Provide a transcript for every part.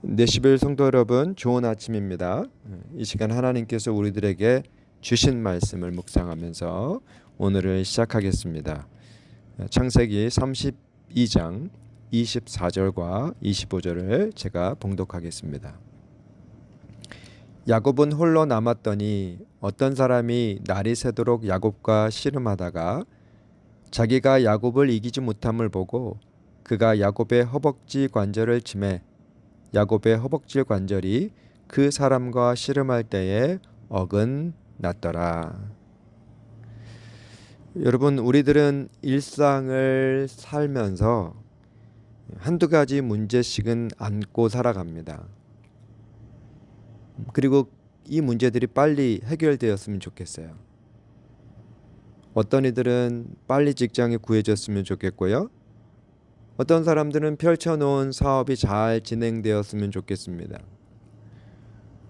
네시벨 성도 여러분, 좋은 아침입니다. 이 시간 하나님께서 우리들에게 주신 말씀을 묵상하면서 오늘을 시작하겠습니다. 창세기 32장 24절과 25절을 제가 봉독하겠습니다. 야곱은 홀로 남았더니 어떤 사람이 날이 새도록 야곱과 씨름하다가 자기가 야곱을 이기지 못함을 보고 그가 야곱의 허벅지 관절을 치매 야곱의 허벅지 관절이 그 사람과 씨름할 때에 어긋났더라. 여러분, 우리들은 일상을 살면서 한두 가지 문제씩은 안고 살아갑니다. 그리고 이 문제들이 빨리 해결되었으면 좋겠어요. 어떤 이들은 빨리 직장이 구해졌으면 좋겠고요. 어떤 사람들은 펼쳐놓은 사업이 잘 진행되었으면 좋겠습니다.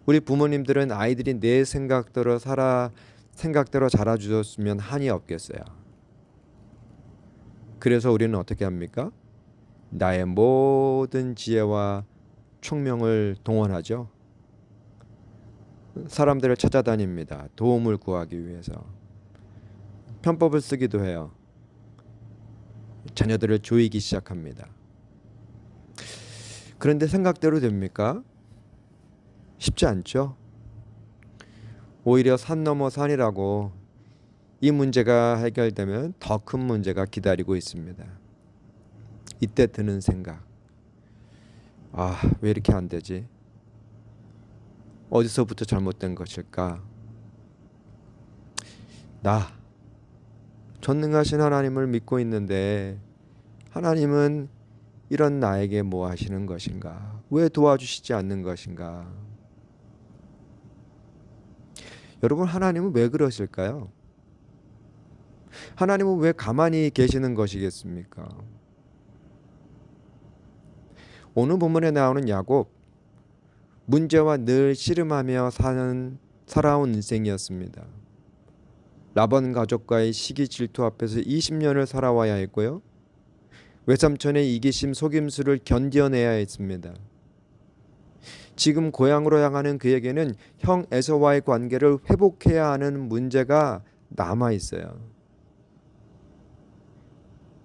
우리 부모님들은 아이들이 내 생각대로 자라주셨으면 한이 없겠어요. 그래서 우리는 어떻게 합니까? 나의 모든 지혜와 총명을 동원하죠. 사람들을 찾아다닙니다. 도움을 구하기 위해서. 편법을 쓰기도 해요. 자녀들을 조이기 시작합니다. 그런데 생각대로 됩니까? 쉽지 않죠. 오히려 산 넘어 산이라고 이 문제가 해결되면 더 큰 문제가 기다리고 있습니다. 이때 드는 생각, 왜 이렇게 안 되지? 어디서부터 잘못된 것일까? 나 전능하신 하나님을 믿고 있는데 하나님은 이런 나에게 뭐 하시는 것인가? 왜 도와주시지 않는 것인가? 여러분, 하나님은 왜 그러실까요? 하나님은 왜 가만히 계시는 것이겠습니까? 오늘 본문에 나오는 야곱, 문제와 늘 씨름하며 살아온 인생이었습니다. 라반 가족과의 시기 질투 앞에서 20년을 살아와야 했고요. 외삼촌의 이기심 속임수를 견뎌내야 했습니다. 지금 고향으로 향하는 그에게는 형 에서와의 관계를 회복해야 하는 문제가 남아 있어요.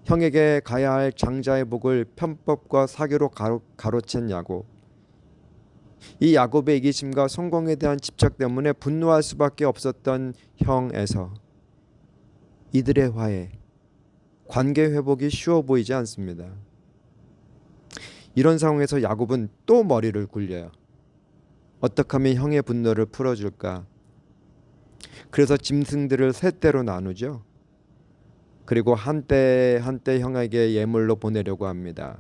형에게 가야 할 장자의 복을 편법과 사교로 가로챈 야곱. 이 야곱의 이기심과 성공에 대한 집착 때문에 분노할 수밖에 없었던 형 에서. 이들의 화해, 관계 회복이 쉬워 보이지 않습니다. 이런 상황에서 야곱은 또 머리를 굴려요. 어떻게 하면 형의 분노를 풀어줄까? 그래서 짐승들을 세 떼로 나누죠. 그리고 한때 형에게 예물로 보내려고 합니다.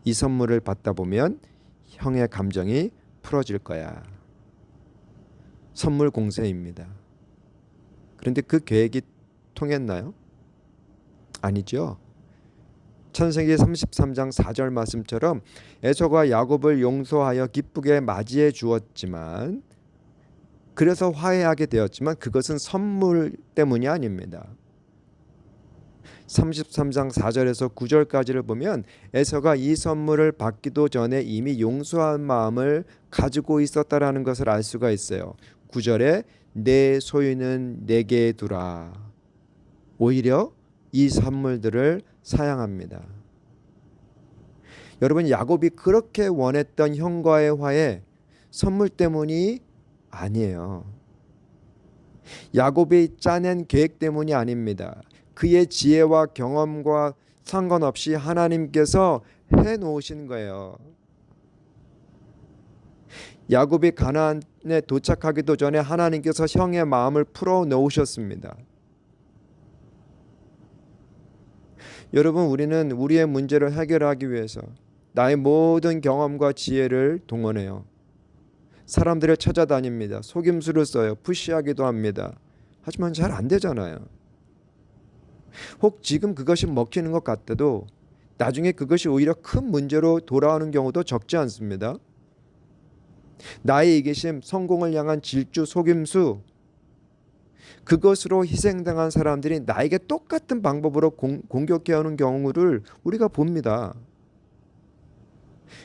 이 선물을 받다 보면 형의 감정이 풀어질 거야. 선물 공세입니다. 그런데 그 계획이 통했나요? 아니죠. 창세기 33장 4절 말씀처럼 에서가 야곱을 용서하여 기쁘게 맞이해 주었지만, 그래서 화해하게 되었지만 그것은 선물 때문이 아닙니다. 33장 4절에서 9절까지를 보면 에서가 이 선물을 받기도 전에 이미 용서한 마음을 가지고 있었다라는 것을 알 수가 있어요. 9절에 내 소유는 내게 두라. 오히려 이 선물들을 사양합니다. 여러분, 야곱이 그렇게 원했던 형과의 화해, 선물 때문이 아니에요. 야곱이 짜낸 계획 때문이 아닙니다. 그의 지혜와 경험과 상관없이 하나님께서 해놓으신 거예요. 야곱이 가나안에 도착하기도 전에 하나님께서 형의 마음을 풀어 놓으셨습니다. 여러분, 우리는 우리의 문제를 해결하기 위해서 나의 모든 경험과 지혜를 동원해요. 사람들을 찾아다닙니다. 속임수를 써요. 푸시하기도 합니다. 하지만 잘 안 되잖아요. 혹 지금 그것이 먹히는 것 같아도 나중에 그것이 오히려 큰 문제로 돌아오는 경우도 적지 않습니다. 나의 이기심, 성공을 향한 질주, 속임수, 그것으로 희생당한 사람들이 나에게 똑같은 방법으로 공격해오는 경우를 우리가 봅니다.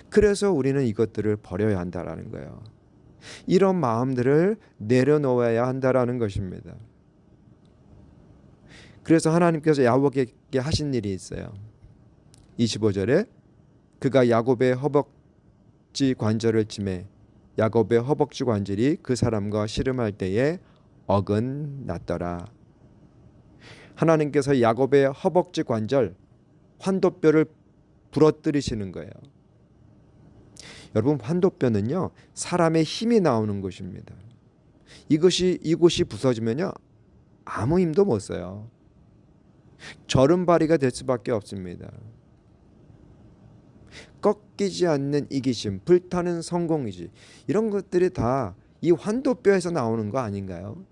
그래서 우리는 이것들을 버려야 한다라는 거예요. 이런 마음들을 내려놓아야 한다라는 것입니다. 그래서 하나님께서 야곱에게 하신 일이 있어요. 25절에 그가 야곱의 허벅지 관절을 치매 야곱의 허벅지 관절이 그 사람과 씨름할 때에 어긋났더라. 하나님께서 야곱의 허벅지 관절 환도뼈를 부러뜨리시는 거예요. 여러분, 환도뼈는요 사람의 힘이 나오는 곳입니다. 이곳이 부서지면요 아무 힘도 못 써요. 절음발이가 될 수밖에 없습니다. 꺾이지 않는 이기심, 불타는 성공의지, 이런 것들이 다 이 환도뼈에서 나오는 거 아닌가요?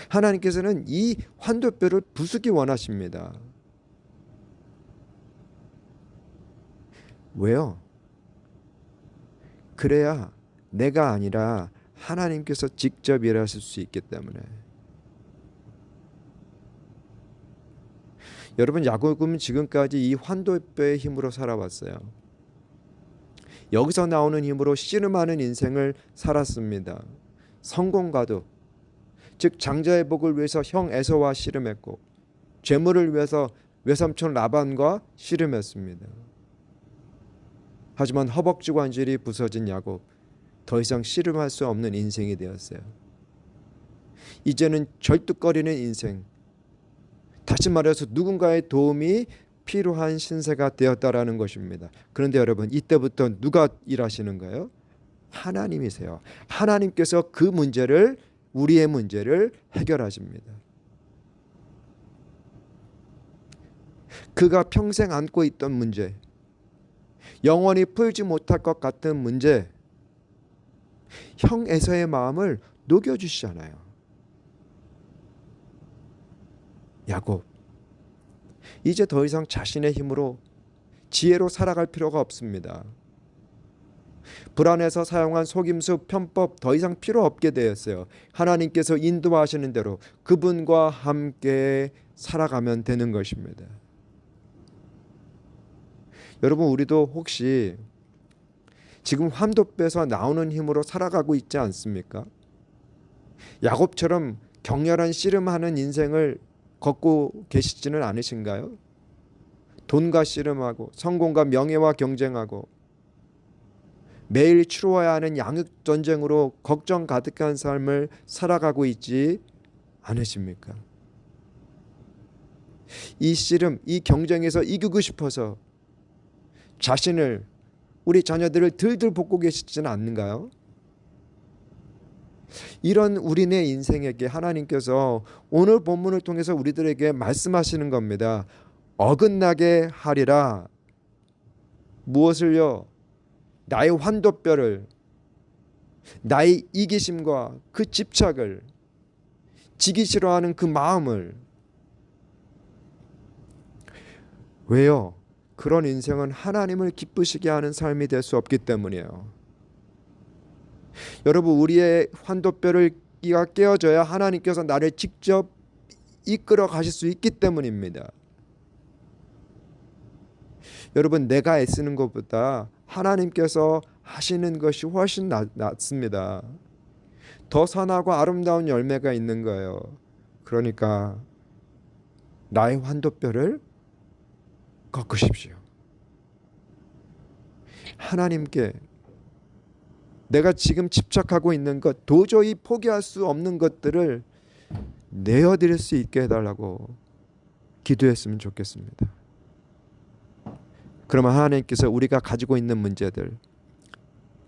하나님께서는 이 환도뼈를 부수기 원하십니다. 왜요? 그래야 내가 아니라 하나님께서 직접 일하실 수 있기 때문에. 여러분, 야곱은 지금까지 이 환도뼈의 힘으로 살아왔어요. 여기서 나오는 힘으로 씨름하는 인생을 살았습니다. 성공가도, 즉 장자의 복을 위해서 형 에서와 씨름했고 재물을 위해서 외삼촌 라반과 씨름했습니다. 하지만 허벅지 관절이 부서진 야곱, 더 이상 씨름할 수 없는 인생이 되었어요. 이제는 절뚝거리는 인생, 다시 말해서 누군가의 도움이 필요한 신세가 되었다라는 것입니다. 그런데 여러분, 이때부터 누가 일하시는가요? 하나님이세요. 하나님께서 그 문제를, 우리의 문제를 해결하십니다. 그가 평생 안고 있던 문제, 영원히 풀지 못할 것 같은 문제, 형 에서의 마음을 녹여주시잖아요. 야곱, 이제 더 이상 자신의 힘으로, 지혜로 살아갈 필요가 없습니다. 불안해서 사용한 속임수, 편법 더 이상 필요 없게 되었어요. 하나님께서 인도하시는 대로 그분과 함께 살아가면 되는 것입니다. 여러분, 우리도 혹시 지금 환도뼈에서 나오는 힘으로 살아가고 있지 않습니까? 야곱처럼 격렬한 씨름하는 인생을 걷고 계시지는 않으신가요? 돈과 씨름하고 성공과 명예와 경쟁하고 매일 치루어야 하는 양육 전쟁으로 걱정 가득한 삶을 살아가고 있지 않으십니까? 이 씨름, 이 경쟁에서 이기고 싶어서 자신을, 우리 자녀들을 들들 볶고 계시지는 않는가요? 이런 우리네 인생에게 하나님께서 오늘 본문을 통해서 우리들에게 말씀하시는 겁니다. 어긋나게 하리라. 무엇을요? 나의 환도뼈를, 나의 이기심과 그 집착을, 지기 싫어하는 그 마음을. 왜요? 그런 인생은 하나님을 기쁘시게 하는 삶이 될 수 없기 때문이에요. 여러분, 우리의 환도뼈를 끼가 깨어져야 하나님께서 나를 직접 이끌어 가실 수 있기 때문입니다. 여러분, 내가 애쓰는 것보다 하나님께서 하시는 것이 훨씬 낫습니다. 더 선하고 아름다운 열매가 있는 거예요. 그러니까 나의 환도뼈를 꺾으십시오. 하나님께 내가 지금 집착하고 있는 것, 도저히 포기할 수 없는 것들을 내어드릴 수 있게 해달라고 기도했으면 좋겠습니다. 그러면 하나님께서 우리가 가지고 있는 문제들,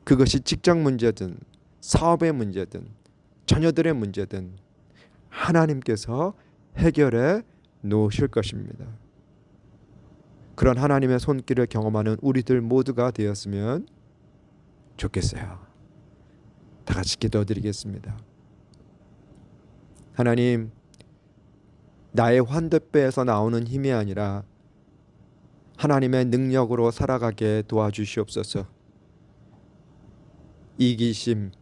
그것이 직장 문제든 사업의 문제든 자녀들의 문제든 하나님께서 해결해 놓으실 것입니다. 그런 하나님의 손길을 경험하는 우리들 모두가 되었으면 좋겠어요. 다 같이 기도드리겠습니다. 하나님, 나의 환도뼈에서 나오는 힘이 아니라 하나님의 능력으로 살아가게 도와주시옵소서. 이기심,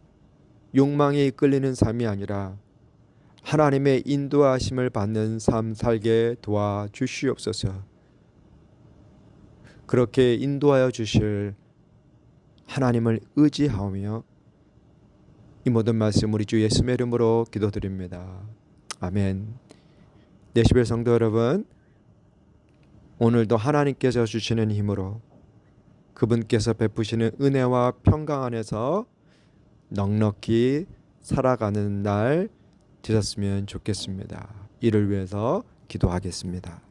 욕망에 이끌리는 삶이 아니라 하나님의 인도하심을 받는 삶 살게 도와주시옵소서. 그렇게 인도하여 주실 하나님을 의지하며 이 모든 말씀 우리 주 예수의 이름으로 기도드립니다. 아멘. 데시벨 성도 여러분, 오늘도 하나님께서 주시는 힘으로 그분께서 베푸시는 은혜와 평강 안에서 넉넉히 살아가는 날 되셨으면 좋겠습니다. 이를 위해서 기도하겠습니다.